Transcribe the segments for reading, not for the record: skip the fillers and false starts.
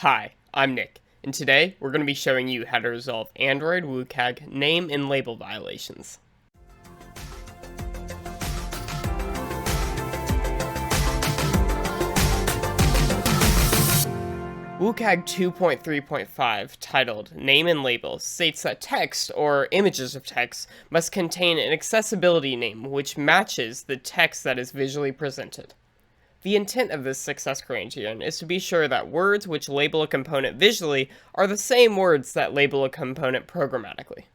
Hi, I'm Nick, and today we're going to be showing you how to resolve Android WCAG name and label violations. WCAG 2.3.5, titled Name and Label, states that text, or images of text, must contain an accessibility name which matches the text that is visually presented. The intent of this success criterion is to be sure that words which label a component visually are the same words that label a component programmatically.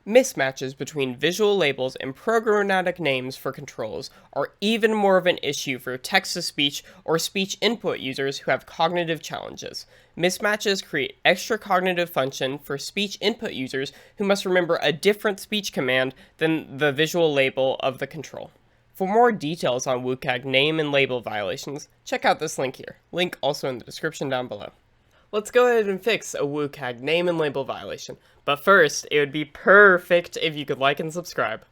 Mismatches between visual labels and programmatic names for controls are even more of an issue for text-to-speech or speech input users who have cognitive challenges. Mismatches create extra cognitive function for speech input users who must remember a different speech command than the visual label of the control. For more details on WCAG name and label violations, check out this link here. Link also in the description down below. Let's go ahead and fix a WCAG name and label violation. But first, it would be perfect if you could like and subscribe.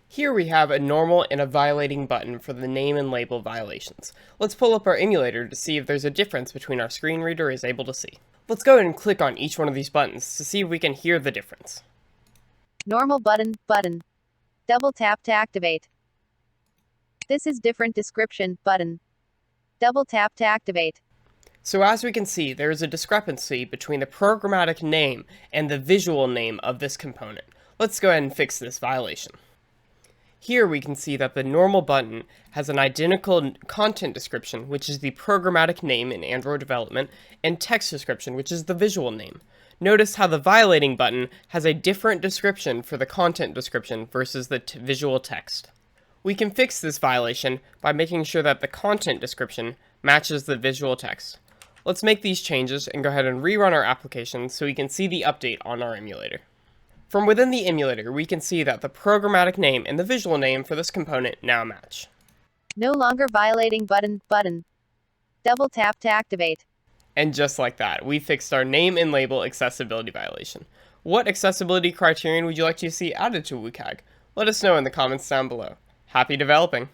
Here we have a normal and a violating button for the name and label violations. Let's pull up our emulator to see if there's a difference between our screen reader is able to see. Let's go ahead and click on each one of these buttons to see if we can hear the difference. Normal button. Double tap to activate. This is different description, button. Double tap to activate. So as we can see, there is a discrepancy between the programmatic name and the visual name of this component. Let's go ahead and fix this violation. Here we can see that the normal button has an identical content description, which is the programmatic name in Android development, and text description, which is the visual name. Notice how the violating button has a different description for the content description versus the visual text. We can fix this violation by making sure that the content description matches the visual text. Let's make these changes and go ahead and rerun our application so we can see the update on our emulator. From within the emulator, we can see that the programmatic name and the visual name for this component now match. No longer violating button. Double tap to activate. And just like that, we fixed our name and label accessibility violation. What accessibility criterion would you like to see added to WCAG? Let us know in the comments down below. Happy developing!